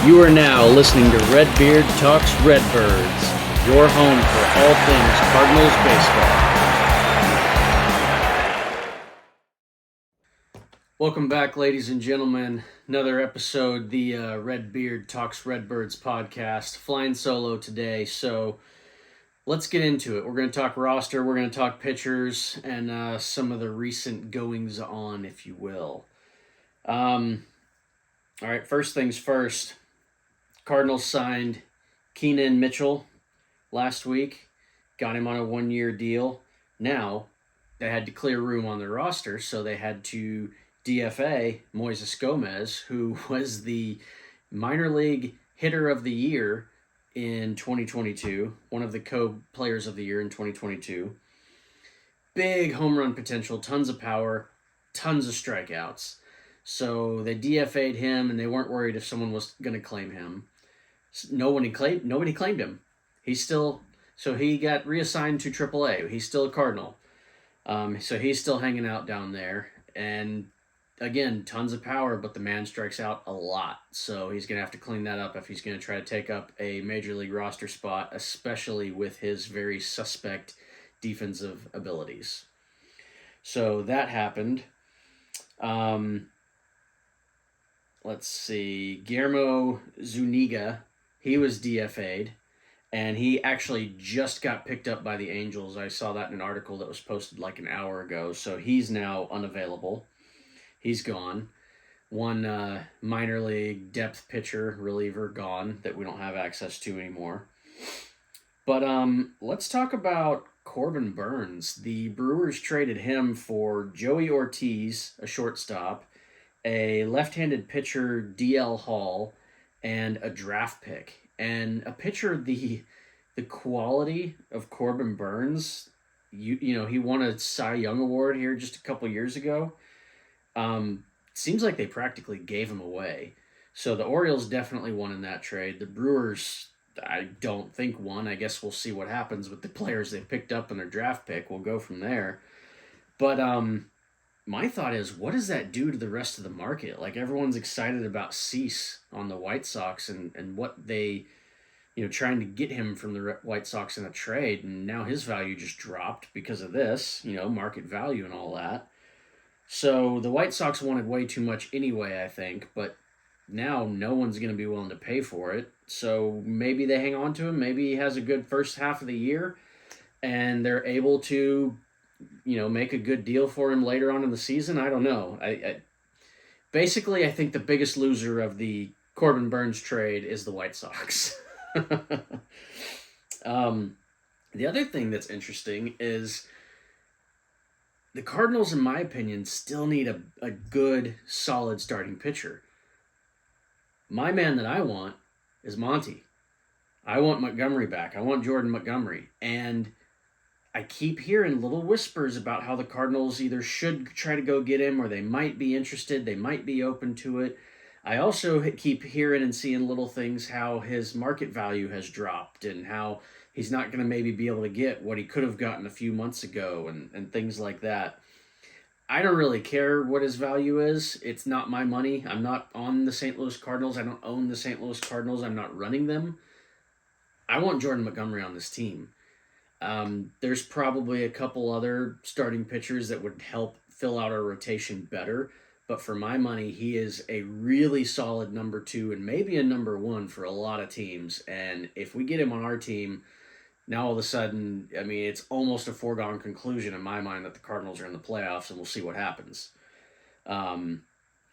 You are now listening to Redbeard Talks Redbirds, your home for all things Cardinals baseball. Welcome back, ladies and gentlemen. Another episode, the Redbeard Talks Redbirds podcast. Flying solo today, so let's get into it. We're going to talk roster, we're going to talk pitchers, and some of the recent goings-on, if you will. All right, first things first. Cardinals signed Keenan Mitchell last week, got him on a one-year deal. Now, they had to clear room on their roster, so they had to DFA Moises Gomez, who was the minor league hitter of the year in 2022, one of the co-players of the year in 2022. Big home run potential, tons of power, tons of strikeouts. So they DFA'd him, and they weren't worried if someone was going to claim him. Nobody claimed him. He got reassigned to AAA. He's still a Cardinal. So he's still hanging out down there. And again, tons of power, but the man strikes out a lot. So he's going to have to clean that up if he's going to try to take up a major league roster spot, especially with his very suspect defensive abilities. So that happened. Let's see. Guillermo Zuniga, he was DFA'd, and he actually just got picked up by the Angels. I saw that in an article that was posted like an hour ago, so he's now unavailable. He's gone. One minor league depth pitcher, reliever, gone that we don't have access to anymore. But let's talk about Corbin Burnes. The Brewers traded him for Joey Ortiz, a shortstop, a left-handed pitcher, DL Hall, and a draft pick. And a pitcher, the quality of Corbin Burnes, he won a Cy Young Award here just a couple years ago. Seems like they practically gave him away. So the Orioles definitely won in that trade. The Brewers, I don't think won. I guess we'll see what happens with the players they picked up in their draft pick. We'll go from there. But my thought is, what does that do to the rest of the market? Like, everyone's excited about Cease on the White Sox and what they, trying to get him from the White Sox in a trade, and now his value just dropped because of this, market value and all that. So the White Sox wanted way too much anyway, I think, but now no one's going to be willing to pay for it. So maybe they hang on to him. Maybe he has a good first half of the year, and they're able to make a good deal for him later on in the season. I don't know. I think the biggest loser of the Corbin Burnes trade is the White Sox. The other thing that's interesting is the Cardinals, in my opinion, still need a good, solid starting pitcher. My man that I want is Monty. I want Montgomery back. I want Jordan Montgomery. And I keep hearing little whispers about how the Cardinals either should try to go get him or they might be interested, they might be open to it. I also keep hearing and seeing little things how his market value has dropped and how he's not going to maybe be able to get what he could have gotten a few months ago and things like that. I don't really care what his value is. It's not my money. I'm not on the St. Louis Cardinals. I don't own the St. Louis Cardinals. I'm not running them. I want Jordan Montgomery on this team. There's probably a couple other starting pitchers that would help fill out our rotation better, but for my money, he is a really solid number 2 and maybe a number 1 for a lot of teams. And if we get him on our team, now all of a sudden, it's almost a foregone conclusion in my mind that the Cardinals are in the playoffs, and we'll see what happens.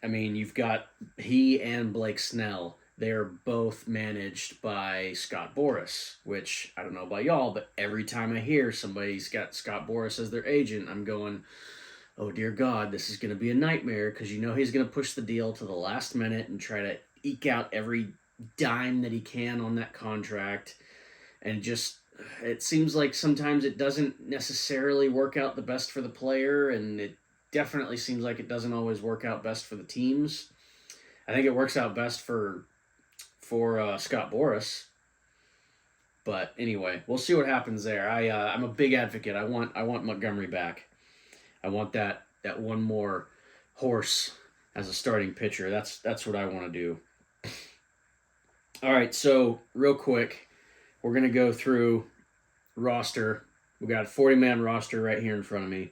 You've got he and Blake Snell. They're both managed by Scott Boras, which I don't know about y'all, but every time I hear somebody's got Scott Boras as their agent, I'm going, oh dear God, this is going to be a nightmare, because he's going to push the deal to the last minute and try to eke out every dime that he can on that contract. And just, it seems like sometimes it doesn't necessarily work out the best for the player, and it definitely seems like it doesn't always work out best for the teams. I think it works out best for Scott Boras. But anyway, we'll see what happens there. I'm a big advocate. I want Montgomery back. I want that one more horse as a starting pitcher. That's what I want to do. All right, so real quick, we're going to go through roster. We got a 40-man roster right here in front of me.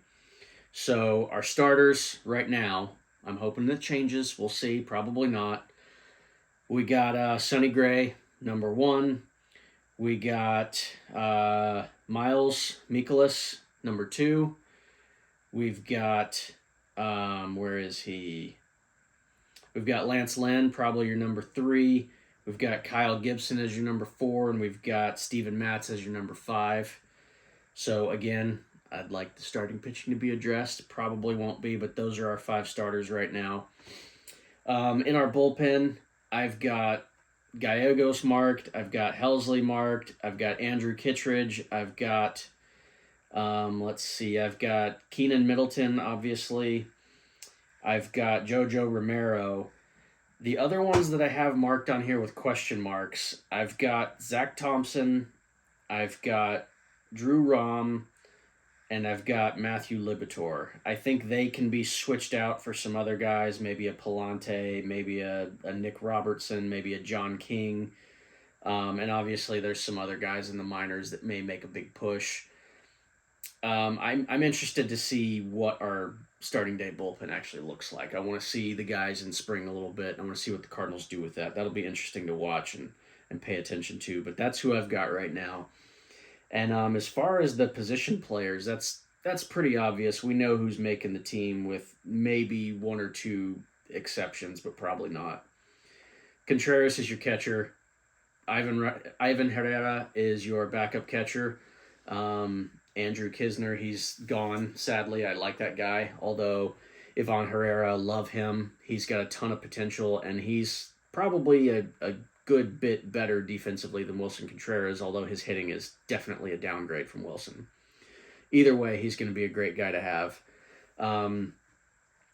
So our starters right now, I'm hoping that changes. We'll see. Probably not. We got Sonny Gray, number 1. We got Miles Mikolas, number 2. We've got, where is he? We've got Lance Lynn, probably your number 3. We've got Kyle Gibson as your number 4, and we've got Steven Matz as your number 5. So again, I'd like the starting pitching to be addressed. Probably won't be, but those are our 5 starters right now. In our bullpen, I've got Gallegos marked. I've got Helsley marked. I've got Andrew Kittredge. I've got, I've got Keenan Middleton, obviously. I've got Jojo Romero. The other ones that I have marked on here with question marks, I've got Zach Thompson, I've got Drew Rom, and I've got Matthew Libator. I think they can be switched out for some other guys, maybe a Palante, maybe a Nick Robertson, maybe a John King. And obviously there's some other guys in the minors that may make a big push. I'm interested to see what our starting day bullpen actually looks like. I want to see the guys in spring a little bit. I want to see what the Cardinals do with that. That'll be interesting to watch and pay attention to. But that's who I've got right now. And as far as the position players, that's pretty obvious. We know who's making the team with maybe 1 or 2 exceptions, but probably not. Contreras is your catcher. Ivan Herrera is your backup catcher. Andrew Kisner, he's gone. Sadly, I like that guy. Although Ivan Herrera, love him. He's got a ton of potential, and he's probably a good bit better defensively than Wilson Contreras, although his hitting is definitely a downgrade from Wilson. Either way, he's going to be a great guy to have.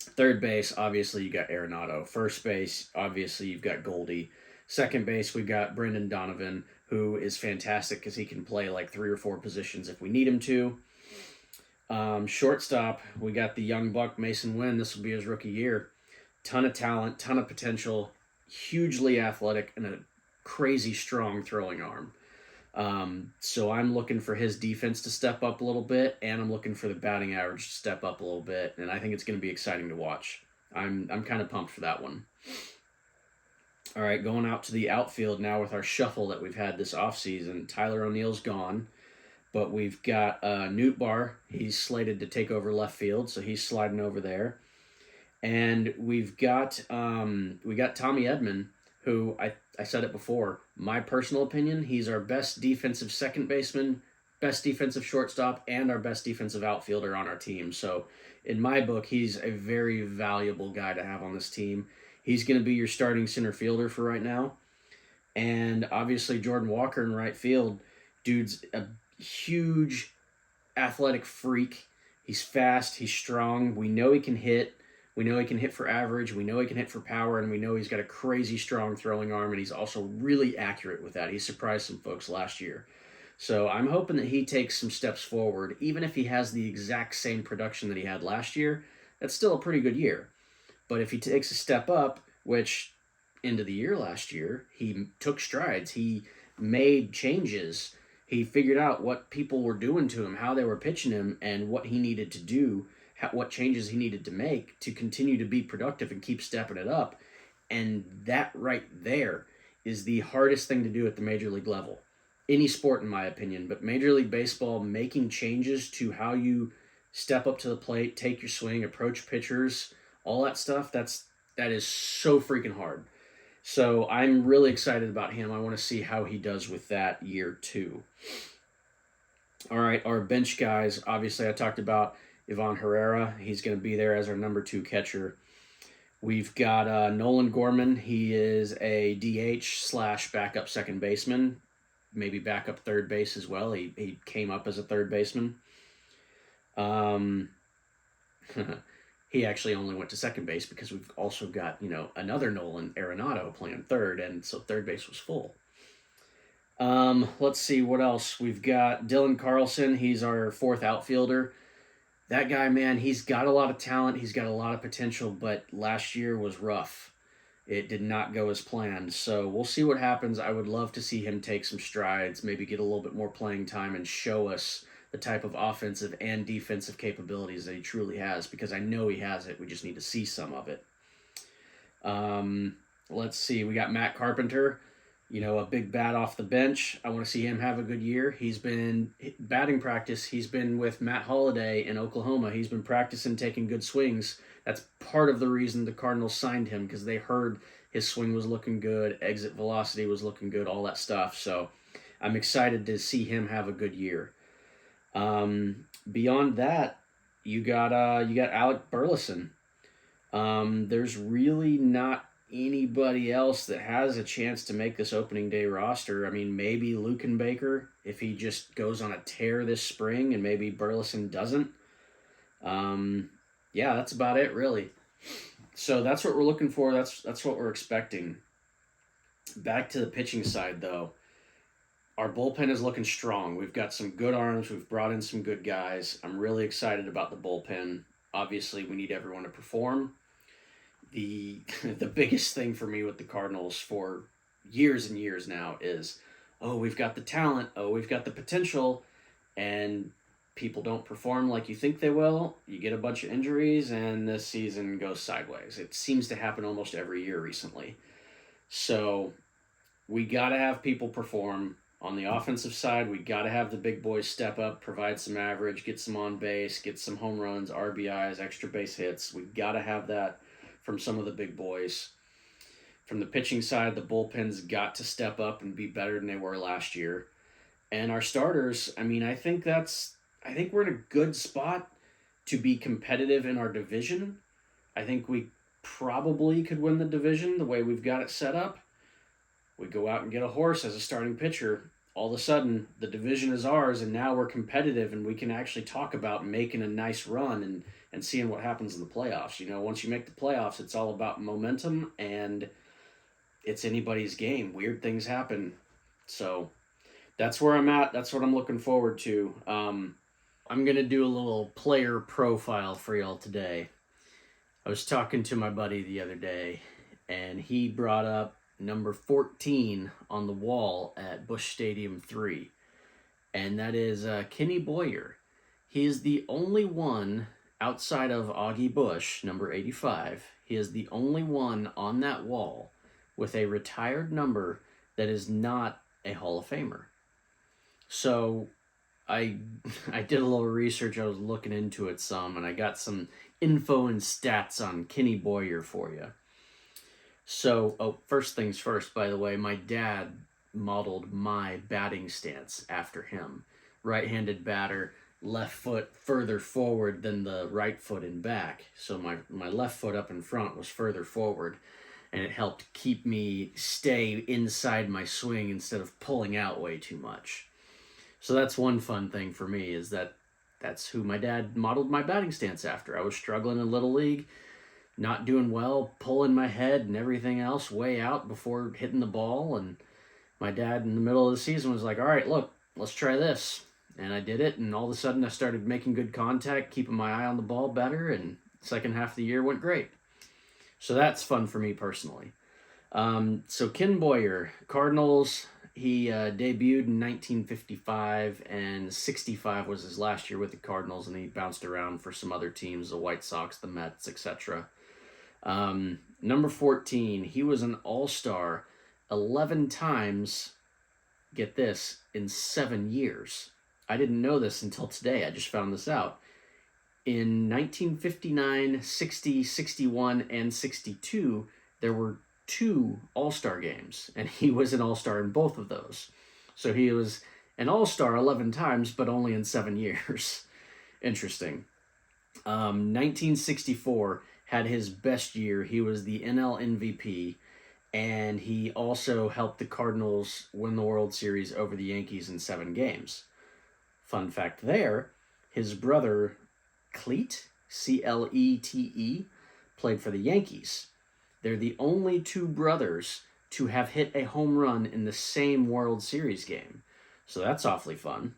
Third base, obviously, you got Arenado. First base, obviously, you've got Goldie. Second base, we got Brendan Donovan, who is fantastic because he can play like 3 or 4 positions if we need him to. Shortstop, we got the young buck Mason Wynn. This will be his rookie year. Ton of talent, ton of potential, hugely athletic, and a crazy strong throwing arm. So I'm looking for his defense to step up a little bit, and I'm looking for the batting average to step up a little bit, and I think it's going to be exciting to watch. I'm kind of pumped for that one. All right, going out to the outfield now with our shuffle that we've had this offseason. Tyler O'Neill's gone, but we've got Newt Barr. He's slated to take over left field, so he's sliding over there. And we've got Tommy Edman, who I said it before. My personal opinion, he's our best defensive second baseman, best defensive shortstop, and our best defensive outfielder on our team. So in my book, he's a very valuable guy to have on this team. He's going to be your starting center fielder for right now. And obviously Jordan Walker in right field. Dude's a huge athletic freak. He's fast. He's strong. We know he can hit. We know he can hit for average. We know he can hit for power. And we know he's got a crazy strong throwing arm. And he's also really accurate with that. He surprised some folks last year. So I'm hoping that he takes some steps forward. Even if he has the exact same production that he had last year, that's still a pretty good year. But if he takes a step up, which end of the year last year, he took strides. He made changes. He figured out what people were doing to him, how they were pitching him, and what he needed to do, what changes he needed to make to continue to be productive and keep stepping it up. And that right there is the hardest thing to do at the major league level. Any sport, in my opinion, but Major League Baseball, making changes to how you step up to the plate, take your swing, approach pitchers, all that stuff, that is so freaking hard. So I'm really excited about him. I want to see how he does with that year 2. All right, our bench guys. Obviously, I talked about Ivan Herrera. He's going to be there as our number 2 catcher. We've got Nolan Gorman. He is a DH / backup second baseman, maybe backup third base as well. He came up as a third baseman. He actually only went to second base because we've also got, another Nolan Arenado playing third, and so third base was full. Let's see what else. We've got Dylan Carlson. He's our 4th outfielder. That guy, man, he's got a lot of talent. He's got a lot of potential, but last year was rough. It did not go as planned. So we'll see what happens. I would love to see him take some strides, maybe get a little bit more playing time and show us the type of offensive and defensive capabilities that he truly has, because I know he has it. We just need to see some of it. Let's see. We got Matt Carpenter, a big bat off the bench. I want to see him have a good year. He's been batting practice. He's been with Matt Holliday in Oklahoma. He's been practicing taking good swings. That's part of the reason the Cardinals signed him, because they heard his swing was looking good, exit velocity was looking good, all that stuff. So I'm excited to see him have a good year. Beyond that, you got Alec Burleson. There's really not anybody else that has a chance to make this opening day roster. I mean, maybe Lukenbaker if he just goes on a tear this spring, and maybe Burleson doesn't. Yeah, that's about it, really. So that's what we're looking for. That's what we're expecting. Back to the pitching side, though. Our bullpen is looking strong. We've got some good arms. We've brought in some good guys. I'm really excited about the bullpen. Obviously, we need everyone to perform. The biggest thing for me with the Cardinals for years and years now is, we've got the talent, we've got the potential, and people don't perform like you think they will. You get a bunch of injuries, and this season goes sideways. It seems to happen almost every year recently. So we got to have people perform. On the offensive side, we got to have the big boys step up, provide some average, get some on base, get some home runs, RBIs, extra base hits. We got to have that from some of the big boys. From the pitching side, the bullpen's got to step up and be better than they were last year. And our starters, I think we're in a good spot to be competitive in our division. I think we probably could win the division the way we've got it set up. We go out and get a horse as a starting pitcher. All of a sudden, the division is ours, and now we're competitive, and we can actually talk about making a nice run and seeing what happens in the playoffs. Once you make the playoffs, it's all about momentum, and it's anybody's game. Weird things happen. So that's where I'm at. That's what I'm looking forward to. I'm going to do a little player profile for y'all today. I was talking to my buddy the other day, and he brought up number 14 on the wall at Busch Stadium II, and that is Kenny Boyer. He is the only one outside of Augie Busch, number 85. He is the only one on that wall with a retired number that is not a Hall of Famer. So I did a little research. I was looking into it some, and I got some info and stats on Kenny Boyer for you. So, first things first, by the way, my dad modeled my batting stance after him. Right-handed batter, left foot further forward than the right foot in back. So my left foot up in front was further forward, and it helped keep me stay inside my swing instead of pulling out way too much. So that's one fun thing for me, is that's who my dad modeled my batting stance after. I was struggling in Little League, not doing well, pulling my head and everything else way out before hitting the ball. And my dad in the middle of the season was like, all right, look, let's try this. And I did it, and all of a sudden I started making good contact, keeping my eye on the ball better, and second half of the year went great. So that's fun for me personally. So Ken Boyer, Cardinals, he debuted in 1955, and 65 was his last year with the Cardinals, and he bounced around for some other teams, the White Sox, the Mets, etc. Number 14, he was an all-star 11 times, get this, in 7 years. I didn't know this until today. I just found this out. In 1959, 60, 61, and 62, there were 2 all-star games, and he was an all-star in both of those. So he was an all-star 11 times, but only in 7 years. Interesting. 1964 had his best year. He was the NL MVP, and he also helped the Cardinals win the World Series over the Yankees in 7 games. Fun fact there, his brother Clete, Clete, played for the Yankees. They're the only 2 brothers to have hit a home run in the same World Series game. So that's awfully fun.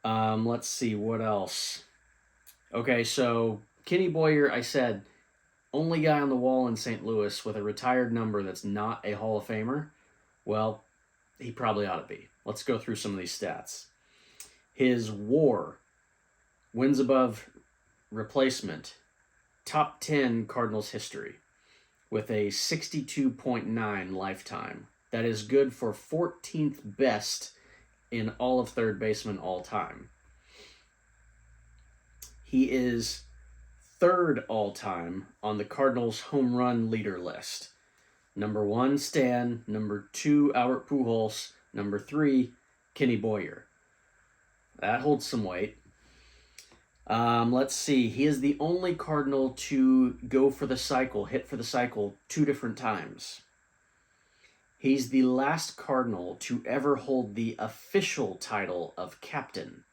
Let's see, what else? Okay, so Kenny Boyer, I said, only guy on the wall in St. Louis with a retired number that's not a Hall of Famer, well, he probably ought to be. Let's go through some of these stats. His WAR, wins above replacement, top 10 Cardinals history, with a 62.9 lifetime. That is good for 14th best in all of third baseman all time. He is third all time on the Cardinals home run leader list. Number 1, Stan. Number 2, Albert Pujols. Number 3, Kenny Boyer. That holds some weight. Let's see. He is the only Cardinal to go for the cycle, hit for the cycle 2 different times. He's the last Cardinal to ever hold the official title of captain.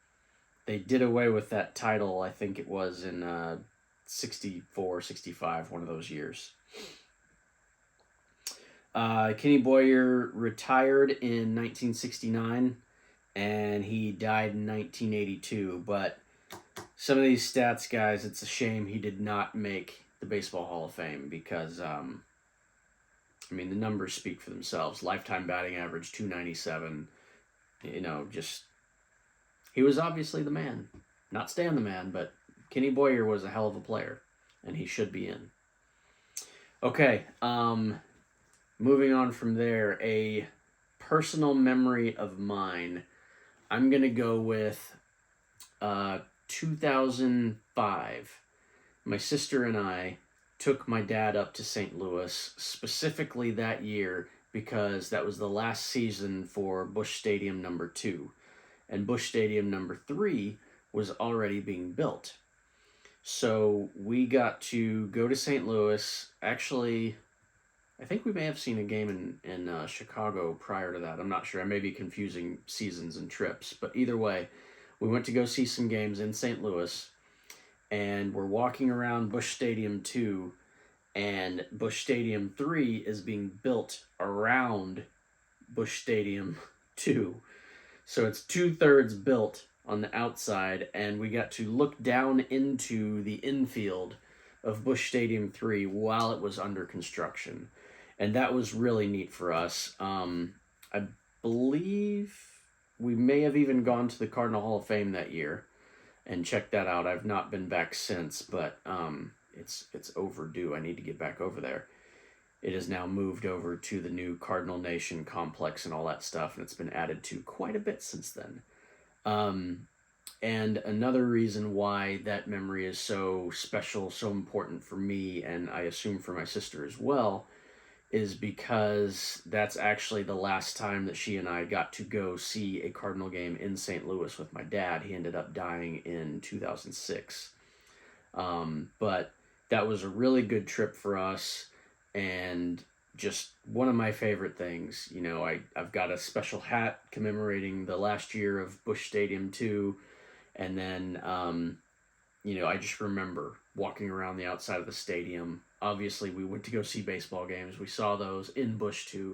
They did away with that title, I think it was in 64, 65, one of those years. Kenny Boyer retired in 1969, and he died in 1982. But some of these stats, guys, it's a shame he did not make the Baseball Hall of Fame because, the numbers speak for themselves. Lifetime batting average, 297. He was obviously the man. Not Stan the man, but Kenny Boyer was a hell of a player, and he should be in. Okay, moving on from there, a personal memory of mine. I'm going to go with 2005. My sister and I took my dad up to St. Louis specifically that year because that was the last season for Busch Stadium II. And Busch Stadium III was already being built. So we got to go to St. Louis. Actually, I think we may have seen a game in Chicago prior to that. I'm not sure. I may be confusing seasons and trips. But either way, we went to go see some games in St. Louis. And we're walking around Busch Stadium II. And Busch Stadium III is being built around Busch Stadium II. So it's 2/3 built on the outside, and we got to look down into the infield of Busch Stadium III while it was under construction. And that was really neat for us. I believe we may have even gone to the Cardinal Hall of Fame that year and checked that out. I've not been back since, but it's overdue. I need to get back over there. It has now moved over to the new Cardinal Nation complex and all that stuff, and it's been added to quite a bit since then. And another reason why that memory is so special, so important for me, and I assume for my sister as well, is because that's actually the last time that she and I got to go see a Cardinal game in St. Louis with my dad. He ended up dying in 2006. But that was a really good trip for us. And just one of my favorite things, I've got a special hat commemorating the last year of Busch Stadium II. And then, I just remember walking around the outside of the stadium. Obviously, we went to go see baseball games. We saw those in Busch II.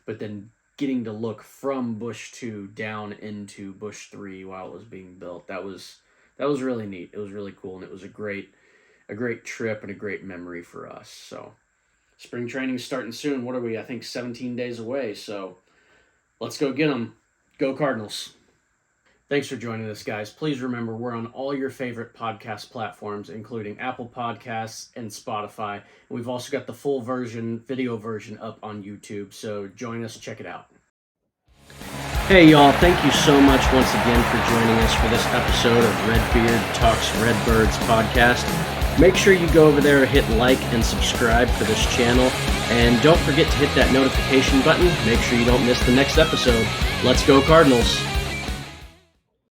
But then getting to look from Busch II down into Busch III while it was being built, that was really neat. It was really cool. And it was a great trip and a great memory for us. So spring training is starting soon. What are we? I think 17 days away. So let's go get them. Go Cardinals. Thanks for joining us, guys. Please remember, we're on all your favorite podcast platforms, including Apple Podcasts and Spotify. And we've also got the full video version up on YouTube. So join us, check it out. Hey, y'all. Thank you so much once again for joining us for this episode of Redbeard Talks Redbirds podcast. Make sure you go over there, hit like and subscribe for this channel. And don't forget to hit that notification button. Make sure you don't miss the next episode. Let's go Cardinals.